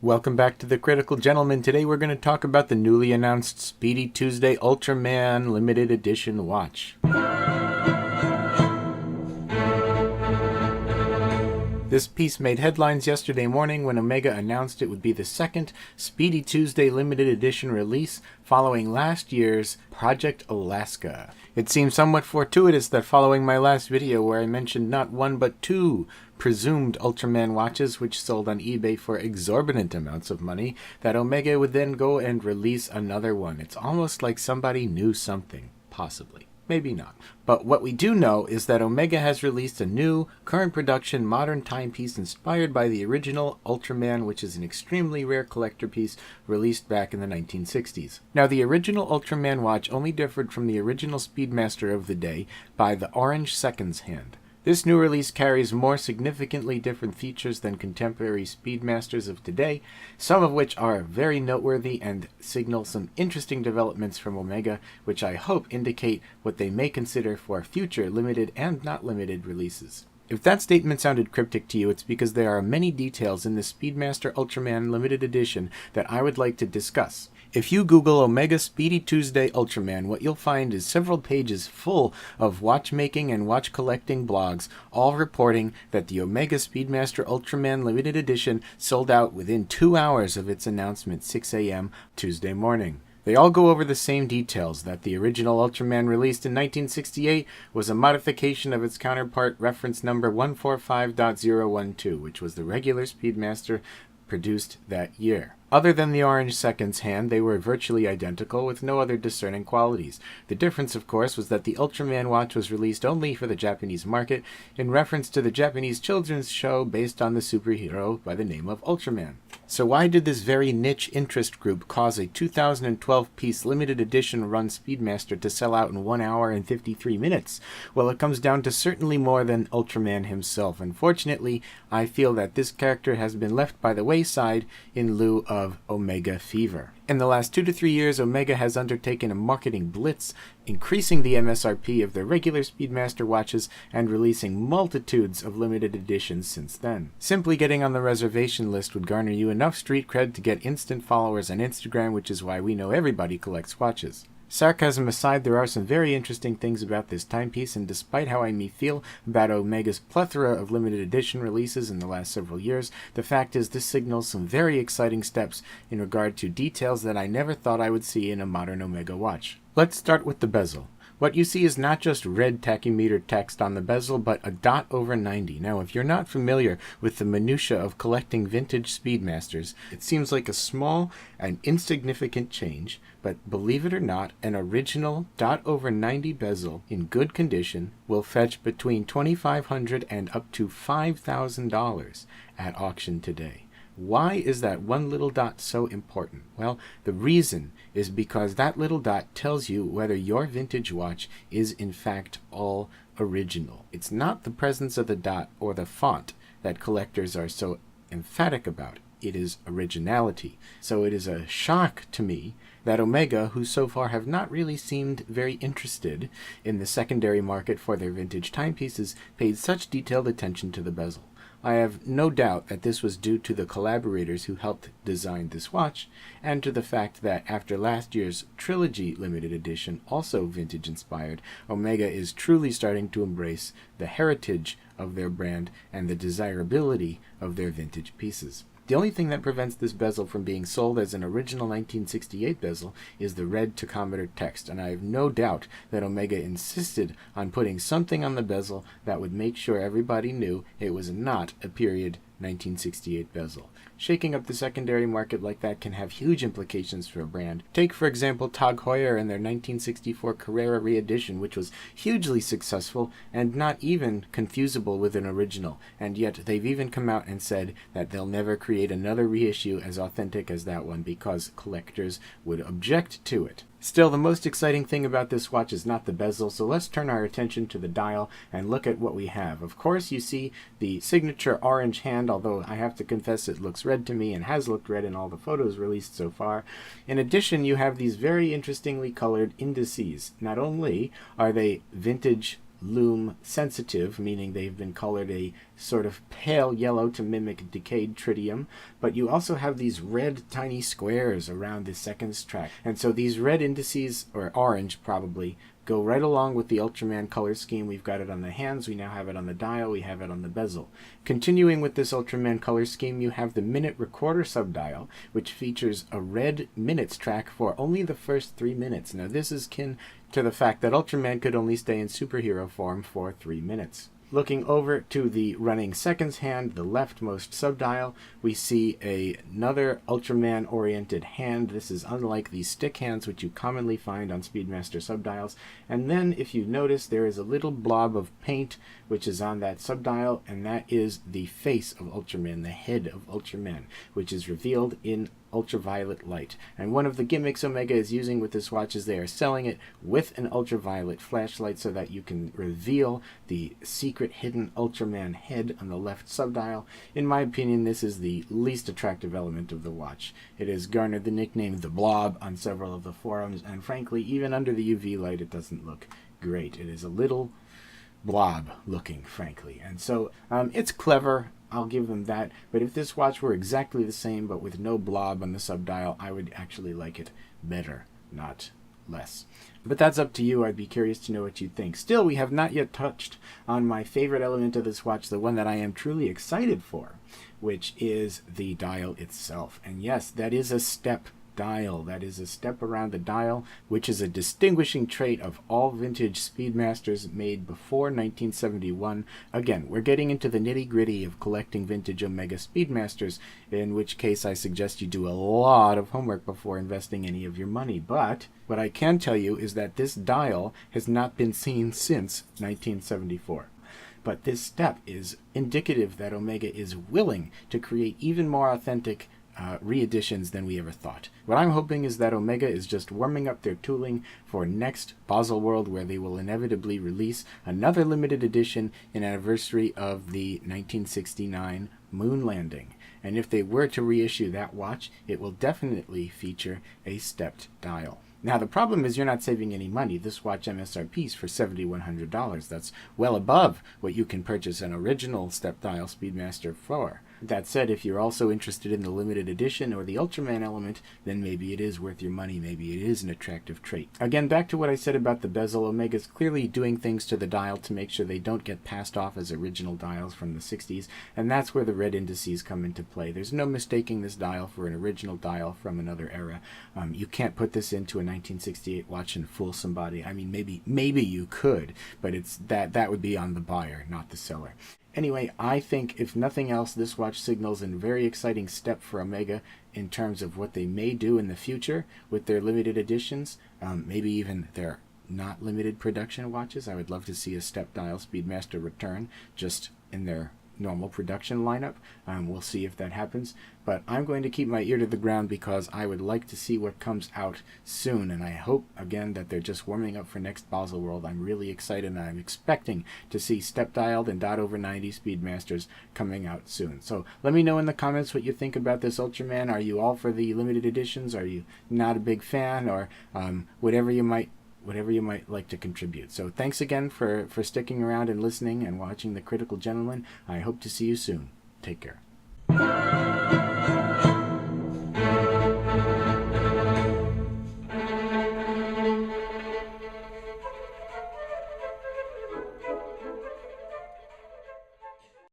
Welcome back to The Critical Gentleman. Today we're going to talk about the newly announced Speedy Tuesday Ultraman limited edition watch. This piece made headlines yesterday morning when Omega announced it would be the second Speedy Tuesday limited edition release following last year's Project Alaska. It seems somewhat fortuitous that following my last video where I mentioned not one but two presumed Ultraman watches which sold on eBay for exorbitant amounts of money, that Omega would then go and release another one. It's almost like somebody knew something, possibly. Maybe not. But what we do know is that Omega has released a new, current production, modern timepiece inspired by the original Ultraman, which is an extremely rare collector piece released back in the 1960s. Now, the original Ultraman watch only differed from the original Speedmaster of the day by the orange seconds hand. This new release carries more significantly different features than contemporary Speedmasters of today, some of which are very noteworthy and signal some interesting developments from Omega, which I hope indicate what they may consider for future limited and not limited releases. If that statement sounded cryptic to you, it's because there are many details in the Speedmaster Ultraman limited edition that I would like to discuss. If you Google Omega Speedy Tuesday Ultraman, what you'll find is several pages full of watchmaking and watch collecting blogs, all reporting that the Omega Speedmaster Ultraman limited edition sold out within 2 hours of its announcement, 6 a.m. Tuesday morning. They all go over the same details, that the original Ultraman released in 1968 was a modification of its counterpart, reference number 145.012, which was the regular Speedmaster produced that year. Other than the orange seconds hand, they were virtually identical, with no other discerning qualities. The difference, of course, was that the Ultraman watch was released only for the Japanese market, in reference to the Japanese children's show based on the superhero by the name of Ultraman. So why did this very niche interest group cause a 2012-piece limited edition run Speedmaster to sell out in 1 hour and 53 minutes? Well, it comes down to certainly more than Ultraman himself. Unfortunately, I feel that this character has been left by the wayside in lieu of Omega Fever. In the last 2 to 3 years, Omega has undertaken a marketing blitz, increasing the MSRP of their regular Speedmaster watches and releasing multitudes of limited editions since then. Simply getting on the reservation list would garner you enough street cred to get instant followers on Instagram, which is why we know everybody collects watches. Sarcasm aside, there are some very interesting things about this timepiece, and despite how I may feel about Omega's plethora of limited edition releases in the last several years, the fact is this signals some very exciting steps in regard to details that I never thought I would see in a modern Omega watch. Let's start with the bezel. What you see is not just red tachymeter text on the bezel, but a dot over 90. Now, if you're not familiar with the minutiae of collecting vintage Speedmasters, it seems like a small and insignificant change, but believe it or not, an original dot over 90 bezel in good condition will fetch between $2,500 and up to $5,000 at auction today. Why is that one little dot so important? Well, the reason is because that little dot tells you whether your vintage watch is in fact all original. It's not the presence of the dot or the font that collectors are so emphatic about. It is originality. So it is a shock to me that Omega, who so far have not really seemed very interested in the secondary market for their vintage timepieces, paid such detailed attention to the bezel. I have no doubt that this was due to the collaborators who helped design this watch, and to the fact that after last year's Trilogy limited edition, also vintage inspired, Omega is truly starting to embrace the heritage of their brand and the desirability of their vintage pieces. The only thing that prevents this bezel from being sold as an original 1968 bezel is the red tachometer text, and I have no doubt that Omega insisted on putting something on the bezel that would make sure everybody knew it was not a period 1968 bezel. Shaking up the secondary market like that can have huge implications for a brand. Take, for example, Tag Heuer and their 1964 Carrera re-edition, which was hugely successful and not even confusable with an original, and yet they've even come out and said that they'll never create another reissue as authentic as that one because collectors would object to it. Still, the most exciting thing about this watch is not the bezel, so let's turn our attention to the dial and look at what we have. Of course, you see the signature orange hand, although I have to confess it looks red to me and has looked red in all the photos released so far. In addition, you have these very interestingly colored indices. Not only are they vintage lume sensitive, meaning they've been colored a sort of pale yellow to mimic decayed tritium, but you also have these red tiny squares around the seconds track. And so these red indices, or orange probably, go right along with the Ultraman color scheme. We've got it on the hands, we now have it on the dial, we have it on the bezel. Continuing with this Ultraman color scheme, you have the minute recorder subdial, which features a red minutes track for only the first 3 minutes. Now this is kin to the fact that Ultraman could only stay in superhero form for 3 minutes. Looking over to the running seconds hand, the leftmost subdial, we see another Ultraman-oriented hand. This is unlike the stick hands which you commonly find on Speedmaster subdials. And then, if you notice, there is a little blob of paint which is on that subdial, and that is the face of Ultraman, the head of Ultraman, which is revealed in ultraviolet light. And one of the gimmicks Omega is using with this watch is they are selling it with an ultraviolet flashlight so that you can reveal the secret hidden Ultraman head on the left subdial. In my opinion, this is the least attractive element of the watch. It has garnered the nickname the Blob on several of the forums, and frankly, even under the UV light, it doesn't look great. It is a little blob looking, frankly. And so it's clever, I'll give them that, but if this watch were exactly the same but with no blob on the subdial, I would actually like it better, not less. But that's up to you. I'd be curious to know what you think. Still, we have not yet touched on my favorite element of this watch, the one that I am truly excited for, which is the dial itself. And yes, that is a step dial. That is a step around the dial, which is a distinguishing trait of all vintage Speedmasters made before 1971. Again, we're getting into the nitty-gritty of collecting vintage Omega Speedmasters, in which case I suggest you do a lot of homework before investing any of your money. But what I can tell you is that this dial has not been seen since 1974. But this step is indicative that Omega is willing to create even more authentic re-editions than we ever thought. What I'm hoping is that Omega is just warming up their tooling for next Bezel World, where they will inevitably release another limited edition in anniversary of the 1969 moon landing. And if they were to reissue that watch, it will definitely feature a stepped dial. Now, the problem is you're not saving any money. This watch MSRP is for $7,100. That's well above what you can purchase an original step dial Speedmaster for. That said, if you're also interested in the limited edition or the Ultraman element, then maybe it is worth your money. Maybe it is an attractive trait. Again, back to what I said about the bezel, Omega's clearly doing things to the dial to make sure they don't get passed off as original dials from the 60s, and that's where the red indices come into play. There's no mistaking this dial for an original dial from another era. You can't put this into a 1968 watch and fool somebody. I mean, maybe you could, but it's that would be on the buyer, not the seller. Anyway, I think, if nothing else, this watch signals a very exciting step for Omega in terms of what they may do in the future with their limited editions, maybe even their not limited production watches. I would love to see a step dial Speedmaster return just in their normal production lineup. We'll see if that happens, but I'm going to keep my ear to the ground because I would like to see what comes out soon, and I hope again that they're just warming up for next Bezel World. I'm really excited, and I'm expecting to see step dialed and dot over 90 Speedmasters coming out soon. So let me know in the comments what you think about this Ultraman. Are you all for the limited editions? Are you not a big fan? Or whatever you might like to contribute. So thanks again for sticking around and listening and watching The Critical Gentleman. I hope to see you soon. Take care.